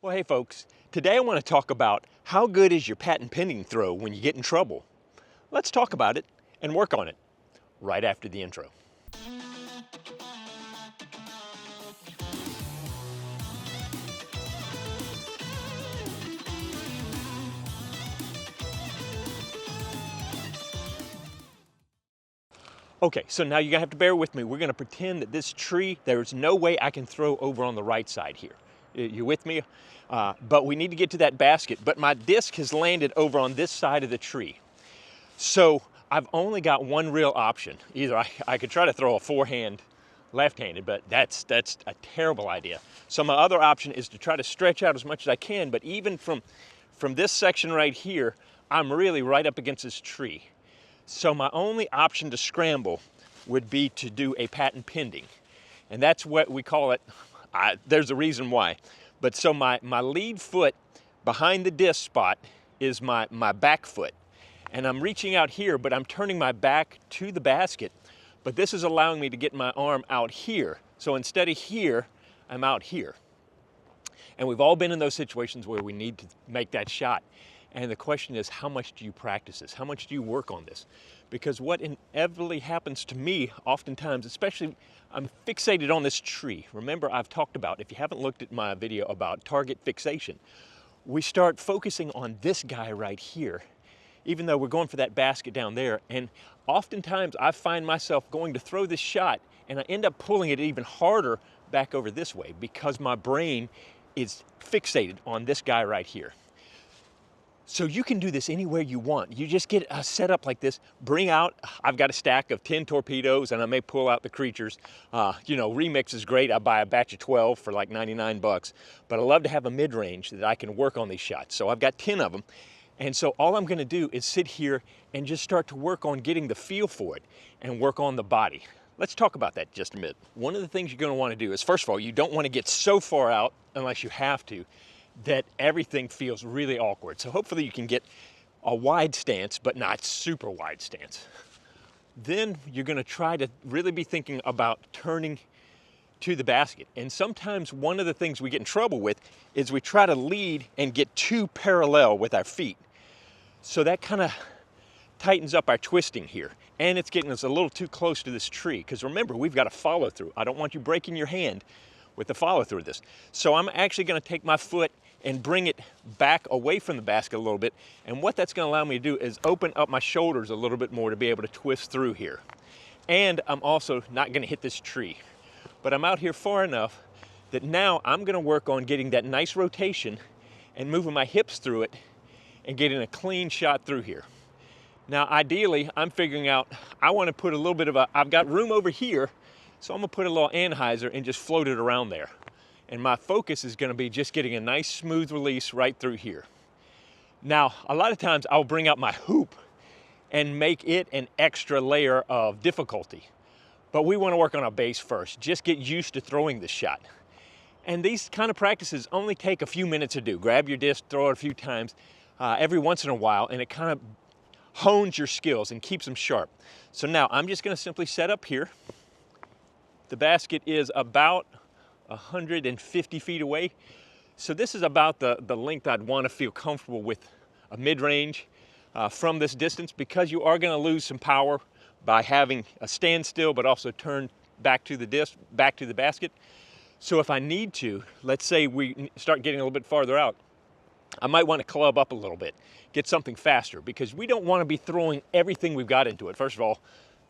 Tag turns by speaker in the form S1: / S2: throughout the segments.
S1: Well, hey folks, today I want to talk about how good is your patent pending throw when you get in trouble. Let's talk about it and work on it right after the intro. Okay, so now you're gonna have to bear with me. We're gonna pretend that this tree, there's no way I can throw over on the right side here. You with me? But we need to get to that basket, but my disc has landed over on this side of the tree. So I've only got one real option. Either I could try to throw a forehand left-handed, but that's a terrible idea. So my other option is to try to stretch out as much as I can, but even from this section right here, I'm really right up against this tree. So my only option to scramble would be to do a patent pending. And that's what we call it. There's a reason why. But so my lead foot behind the disc spot is my back foot. And I'm reaching out here, but I'm turning my back to the basket. But this is allowing me to get my arm out here. So instead of here, I'm out here. And we've all been in those situations where we need to make that shot. And the question is, how much do you practice this? How much do you work on this? Because what inevitably happens to me oftentimes, especially I'm fixated on this tree. Remember, I've talked about, if you haven't looked at my video about target fixation, we start focusing on this guy right here, even though we're going for that basket down there. And oftentimes I find myself going to throw this shot and I end up pulling it even harder back over this way because my brain is fixated on this guy right here. So you can do this anywhere you want. You just get a setup like this, bring out, I've got a stack of 10 torpedoes and I may pull out the creatures. You know, remix is great. I buy a batch of 12 for like 99 bucks, but I love to have a mid-range that I can work on these shots. So I've got 10 of them. And so all I'm gonna do is sit here and just start to work on getting the feel for it and work on the body. Let's talk about that just a minute. One of the things you're gonna wanna do is, first of all, you don't wanna get so far out unless you have to, that everything feels really awkward. So hopefully you can get a wide stance, but not super wide stance. Then you're gonna try to really be thinking about turning to the basket. And sometimes one of the things we get in trouble with is we try to lead and get too parallel with our feet. So that kind of tightens up our twisting here. And it's getting us a little too close to this tree. Because remember, we've got a follow through. I don't want you breaking your hand with the follow through of this. So I'm actually gonna take my foot and bring it back away from the basket a little bit. And what that's gonna allow me to do is open up my shoulders a little bit more to be able to twist through here. And I'm also not gonna hit this tree. But I'm out here far enough that now I'm gonna work on getting that nice rotation and moving my hips through it and getting a clean shot through here. Now, ideally, I'm figuring out, I wanna put a little bit of I've got room over here, so I'm gonna put a little anhyzer and just float it around there. And my focus is gonna be just getting a nice smooth release right through here. Now, a lot of times I'll bring out my hoop and make it an extra layer of difficulty. But we wanna work on our base first. Just get used to throwing this shot. And these kind of practices only take a few minutes to do. Grab your disc, throw it a few times every once in a while, and it kind of hones your skills and keeps them sharp. So now I'm just gonna simply set up here. The basket is about 150 feet away. So this is about the length I'd want to feel comfortable with a mid-range from this distance, because you are going to lose some power by having a standstill, but also turn back to the disc, back to the basket. So if I need to, let's say we start getting a little bit farther out, I might want to club up a little bit, get something faster, because we don't want to be throwing everything we've got into it. First of all,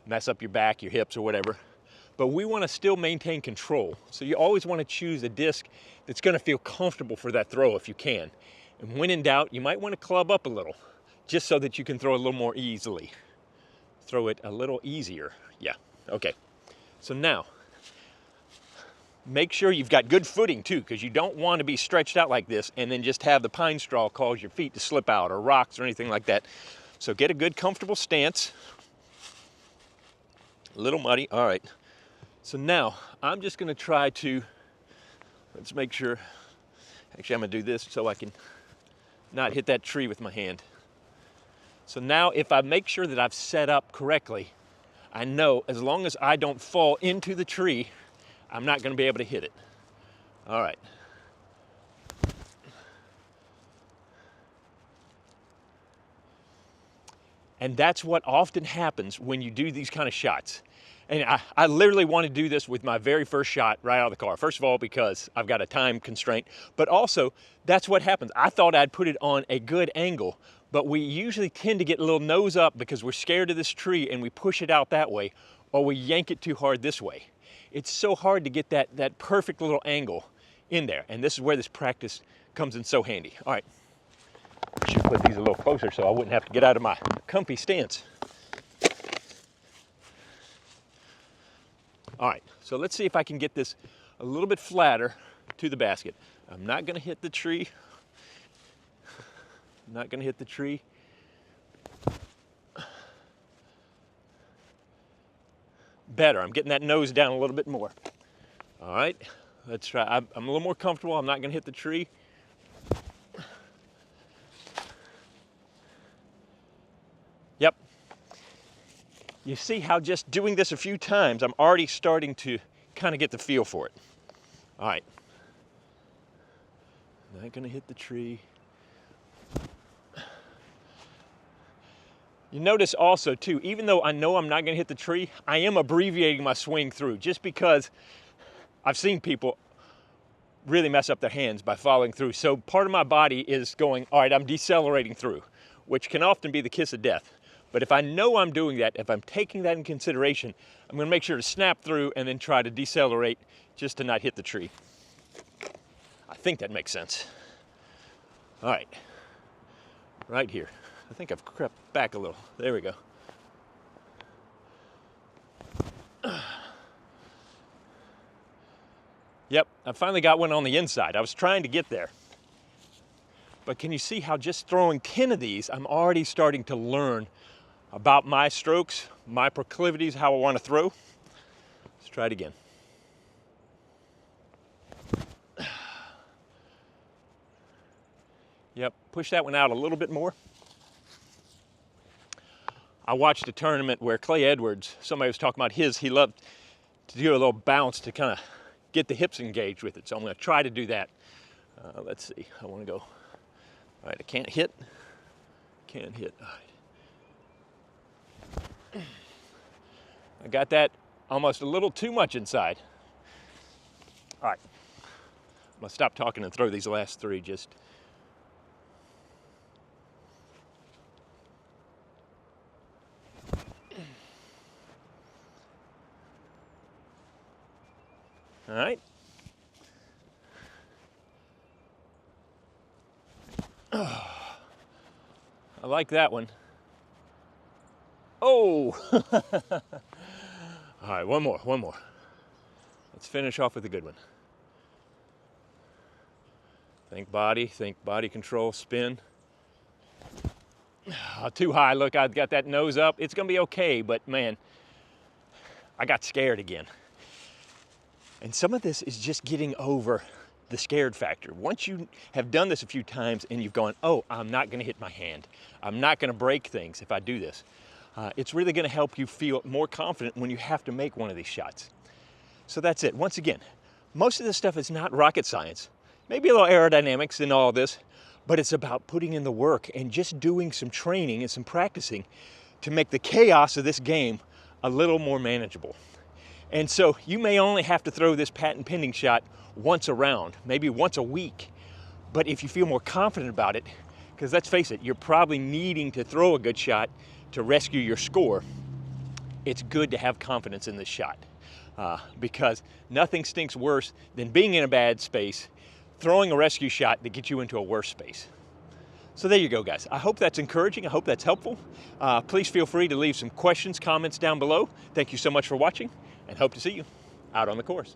S1: mess up your back, your hips, or whatever. But we want to still maintain control. So you always want to choose a disc that's going to feel comfortable for that throw if you can. And when in doubt, you might want to club up a little, just so that you can throw a little more easily. Throw it a little easier. Yeah, okay. So now, make sure you've got good footing too, because you don't want to be stretched out like this and then just have the pine straw cause your feet to slip out, or rocks or anything like that. So get a good comfortable stance. A little muddy, all right. So now I'm just gonna try to, let's make sure, actually I'm gonna do this so I can not hit that tree with my hand. So now if I make sure that I've set up correctly, I know as long as I don't fall into the tree, I'm not gonna be able to hit it. All right. And that's what often happens when you do these kind of shots. And I literally want to do this with my very first shot right out of the car. First of all, because I've got a time constraint, but also that's what happens. I thought I'd put it on a good angle, but we usually tend to get a little nose up because we're scared of this tree and we push it out that way, or we yank it too hard this way. It's so hard to get that perfect little angle in there. And this is where this practice comes in so handy. All right, I should put these a little closer so I wouldn't have to get out of my comfy stance. All right, so let's see if I can get this a little bit flatter to the basket. I'm not gonna hit the tree. I'm not gonna hit the tree. Better, I'm getting that nose down a little bit more. All right, let's try. I'm a little more comfortable. I'm not gonna hit the tree. Yep. You see how just doing this a few times, I'm already starting to kind of get the feel for it. All right. Not gonna hit the tree. You notice also too, even though I know I'm not gonna hit the tree, I am abbreviating my swing through just because I've seen people really mess up their hands by following through. So part of my body is going, all right, I'm decelerating through, which can often be the kiss of death. But if I know I'm doing that, if I'm taking that in consideration, I'm gonna make sure to snap through and then try to decelerate just to not hit the tree. I think that makes sense. All right, right here. I think I've crept back a little. There we go. Yep, I finally got one on the inside. I was trying to get there. But can you see how just throwing 10 of these, I'm already starting to learn about my strokes, my proclivities, how I want to throw. Let's try it again. Yep, push that one out a little bit more. I watched a tournament where Clay Edwards, somebody was talking about he loved to do a little bounce to kind of get the hips engaged with it. So I'm going to try to do that. Let's see, I want to go. All right, I can't hit. Can't hit. All right. I got that almost a little too much inside. All right, I'm going to stop talking and throw these last three just. All right. Oh, I like that one. Oh! All right, one more. Let's finish off with a good one. Think body control, spin. Too high, look, I've got that nose up. It's gonna be okay, but man, I got scared again. And some of this is just getting over the scared factor. Once you have done this a few times and you've gone, oh, I'm not gonna hit my hand. I'm not gonna break things if I do this. It's really gonna help you feel more confident when you have to make one of these shots. So that's it. Once again, most of this stuff is not rocket science. Maybe a little aerodynamics in all this, but it's about putting in the work and just doing some training and some practicing to make the chaos of this game a little more manageable. And so you may only have to throw this patent pending shot once a round, maybe once a week. But if you feel more confident about it, because let's face it, you're probably needing to throw a good shot to rescue your score, it's good to have confidence in this shot. Because nothing stinks worse than being in a bad space, throwing a rescue shot that gets you into a worse space. So there you go, guys. I hope that's encouraging. I hope that's helpful. Please feel free to leave some questions, comments down below. Thank you so much for watching, and hope to see you out on the course.